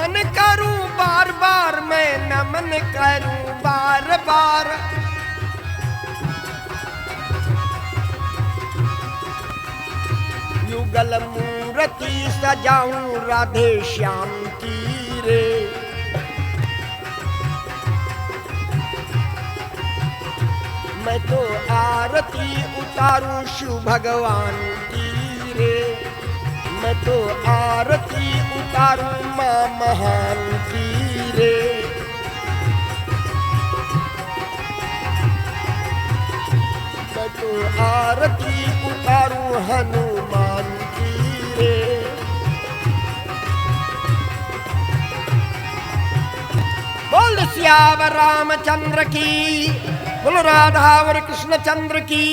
नमन करूं बार बार, मैं नमन करूं बार बार। युगल मूर्ति सजाऊं राधे श्याम की रे। मैं तो आरती उतारूं शिव भगवान की रे। मैं तो आरती उतारूं मां महान की रे। मैं तो आरती उतारूं हनुमान की रे। बोल सियावर रामचंद्र की, बोलो राधा और कृष्ण चंद्र की,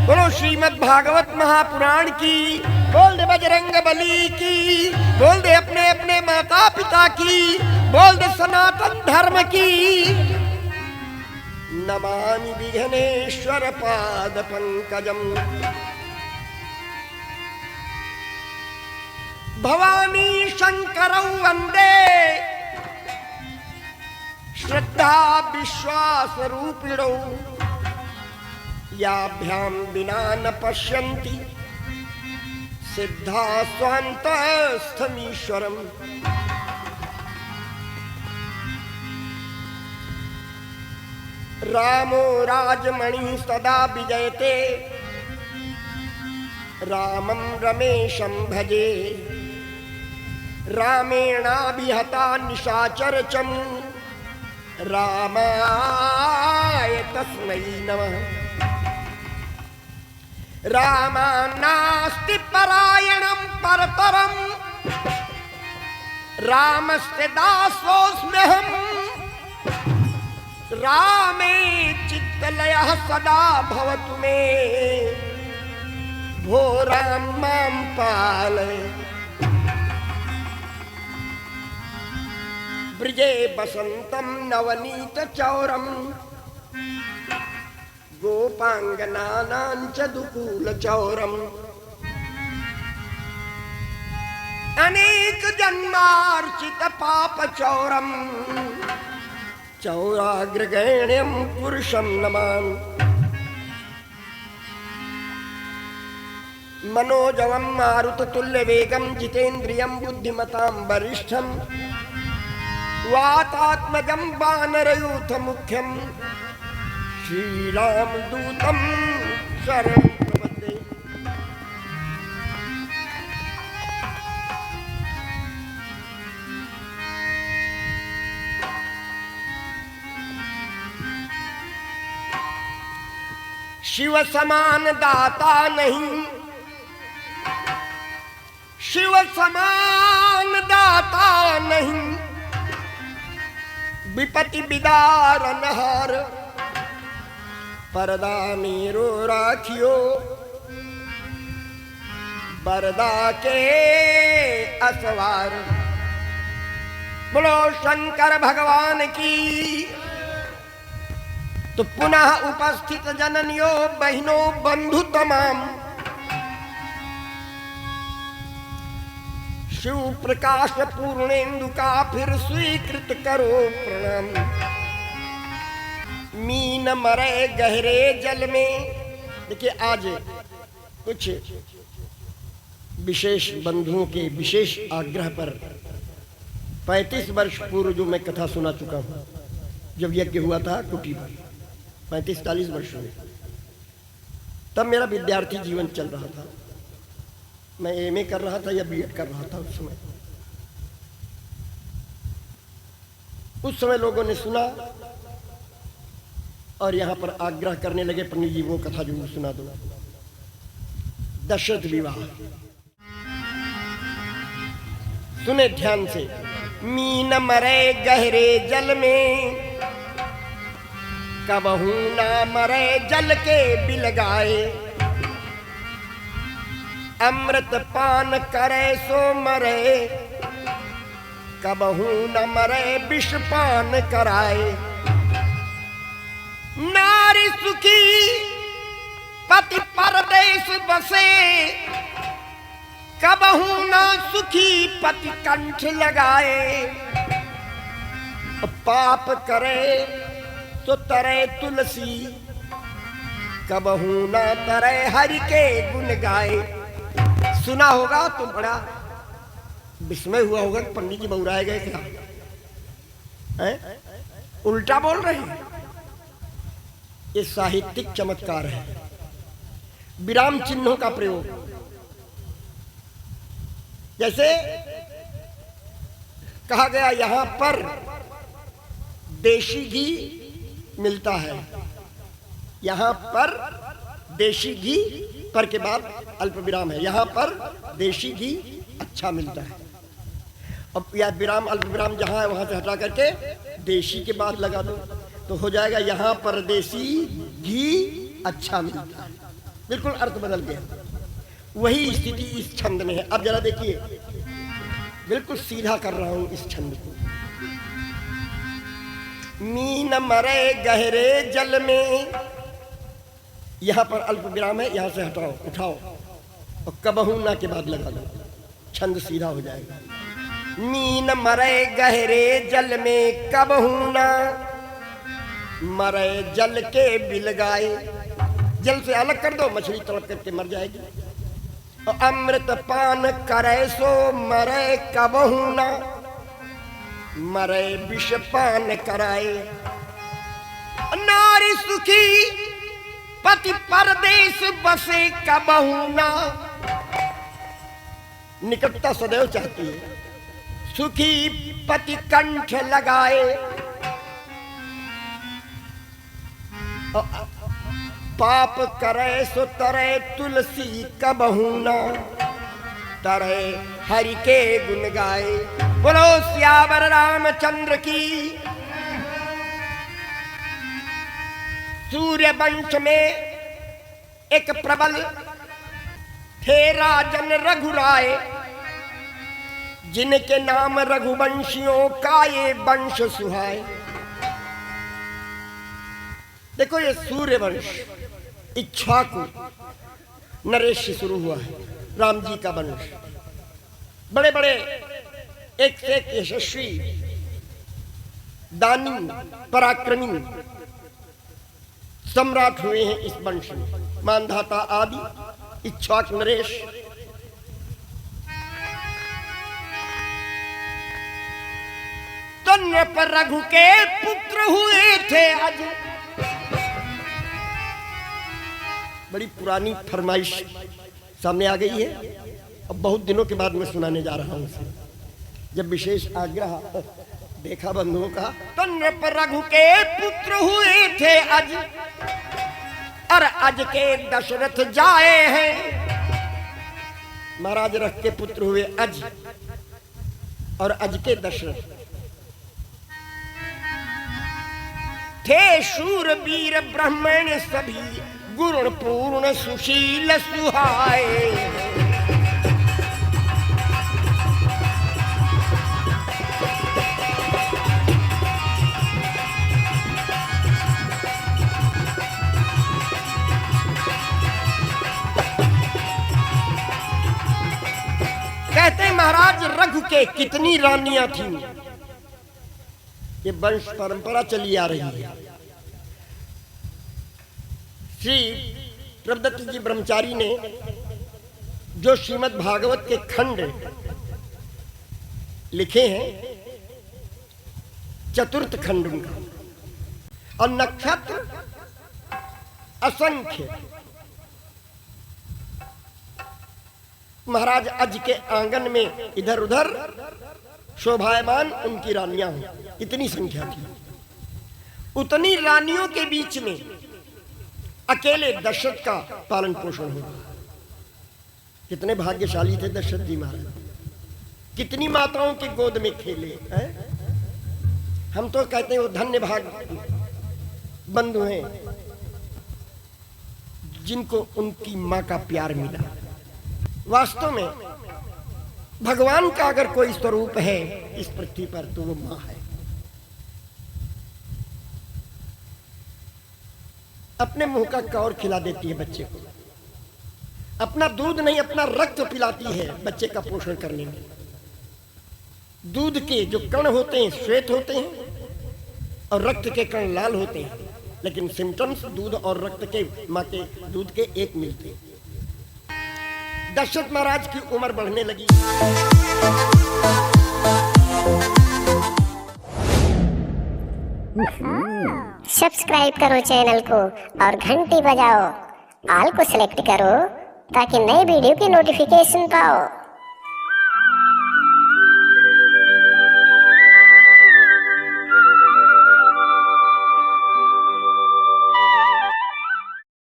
बोलो श्रीमद् भागवत महापुराण की, बोल दे बजरंग बली की, बोल दे अपने अपने माता पिता की, बोल दे सनातन धर्म की। नमामि विघ्नेश्वर पाद पंकजम। भवानी शंकरौ वंदे श्रद्धा विश्वास रूपिणौ। याभ्यां विना न पश्यन्ति सिद्धा स्वान्तस्थमीश्वरम्। रामो राजमणि सदा विजयते, रामं रमेशं भजे। रामेणाभिहता निशाचरचम्, रामाय तस्मै नमः। रामान्नास्ति परायणं परतरम्, रामस्य दासोऽस्म्यहम्। रामे चित्तलयः सदा भवतु मे, भो राम मां पालय। ब्रजे बसंतं नवनीत चौरम्, गोपांगनानां च दुकूल चौरम्। अनेक जन्मार्चित पाप चौरम्, चौराग्रगण्यं पुरुषं नमामि। मनोजवं मारुततुल्यवेगं जितेन्द्रियं बुद्धिमतां वरिष्ठम्। वातात्मजं वानरयूथमुख्यं, श्रीरामदूतं शरणं प्रपद्ये। शिव समान दाता नहीं, शिव समान दाता नहीं। विपति बिदारन हार, परदा मेरो राखियो। बरदा के असवार, बोलो शंकर भगवान की। तो पुनः उपस्थित जननियों बहनों बंधु तमाम, शिव प्रकाश पूर्णेन्दु का फिर स्वीकृत करो प्रणाम। मीन मरे गहरे जल में। देखिए आज कुछ विशेष बंधुओं के विशेष आग्रह पर 35 वर्ष पूर्व जो मैं कथा सुना चुका हूँ, जब यज्ञ हुआ था कुटी पर 35-40 वर्ष हुए, तब मेरा विद्यार्थी जीवन चल रहा था। मैं एमए कर रहा था या बीएड कर रहा था उस समय लोगों ने सुना और यहाँ पर आग्रह करने लगे, पंडित जी वो कथा जो सुना दो। दशरथ विवाह सुने ध्यान से। मीन मरे गहरे जल में, कबहू ना मरे जल के बिलगाए। अमृत पान करे सो मरे, कबहू न मरे विष पान कराए। नारी सुखी पति परदेश बसे, कबहू ना सुखी पति कंठ लगाए, पाप करे तो तरे तुलसी, कबहू ना तरे हरि के गुण गाए। सुना होगा तो बड़ा विस्मय हुआ होगा कि पंडित जी बहुराए गए क्या है? उल्टा बोल रहे हैं। ये साहित्यिक चमत्कार है, विराम चिन्हों का प्रयोग। जैसे कहा गया यहां पर देशी घी मिलता है, यहां पर देशी घी पर के बाद अल्प विराम है, यहां पर देशी घी अच्छा मिलता है। अब यह विराम अल्प विराम जहां है वहां से हटा करके देशी के बाद लगा दो तो हो जाएगा यहां पर देशी घी अच्छा मिलता है। बिल्कुल अर्थ बदल गया। वही स्थिति इस छंद में है। अब जरा देखिए, बिल्कुल सीधा कर रहा हूं इस छंद को। मीन मरे गहरे जल में, यहां पर अल्प विराम है, यहां से हटाओ उठाओ और कबहू ना के बाद लगा दो, छंद सीधा हो जाएगा। मीन मरे गहरे जल में, कबहू ना मरे जल के बिल गाए। जल से अलग कर दो, मछली तड़प करके मर जाएगी। और अमृत पान करे सो मरे, कबहू ना मरे विष पान कराए। नारी सुखी पति परदेश बसे, कबहू ना, निकटता सदैव चाहती है। सुखी पति कंठ लगाए, पाप करे सो तरे तुलसी, कबहू ना तरे हरि के गुण गाए। बोलो सियावर रामचंद्र की। सूर्य वंश में एक प्रबल थे राजन रघुराय, जिनके नाम रघुवंशियों का ये वंश सुहाए। देखो ये सूर्य वंश इक्ष्वाकु नरेश से शुरू हुआ है, राम जी का वंश। बड़े बड़े एक से एक यशस्वी दानी पराक्रमी सम्राट हुए हैं इस वंश में। मानधाता आदि, इक्ष्वाकु नरेश। तो नृप रघु के पुत्र हुए थे अज। बड़ी पुरानी फरमाइश सामने आ गई है, अब बहुत दिनों के बाद मैं सुनाने जा रहा हूं। जब विशेष आग्रह देखा बंधुओं का, तो नृप रघु के पुत्र हुए थे अज, और अज के दशरथ जाए हैं। महाराज रख के पुत्र हुए अज, और अज के दशरथ थे शूरवीर ब्राह्मण सभी, गुण पूर्ण सुशील सुहाए। कहते महाराज रघु के कितनी रानियां थीं। ये वंश परंपरा चली आ रही है। श्री प्रभुदत्त जी ब्रह्मचारी ने जो श्रीमद् भागवत के खंड लिखे हैं, चतुर्थ खंड उनका, और नक्षत्र असंख्य। महाराज अज के आंगन में इधर उधर शोभायमान उनकी रानियां हैं, इतनी संख्या थी। उतनी रानियों के बीच में अकेले दशरथ का पालन पोषण हो। कितने भाग्यशाली थे दशरथ जी महाराज। कितनी माताओं की गोद में खेले हैं। हम तो कहते हैं वो धन्य भाग बंधु हैं जिनको उनकी मां का प्यार मिला। वास्तव में भगवान का अगर कोई स्वरूप है इस पृथ्वी पर तो वो मां है। अपने मुंह का कौर खिला देती है बच्चे को, अपना दूध नहीं अपना रक्त पिलाती है बच्चे का पोषण करने में। दूध के जो कण होते हैं श्वेत होते हैं और रक्त के कण लाल होते हैं, लेकिन सिम्टम्स दूध और रक्त के माँ के दूध के एक मिलते हैं। दशरथ महाराज की उम्र बढ़ने लगी। सब्सक्राइब करो चैनल को और घंटी बजाओ, ऑल को सिलेक्ट करो ताकि नए वीडियो की नोटिफिकेशन पाओ।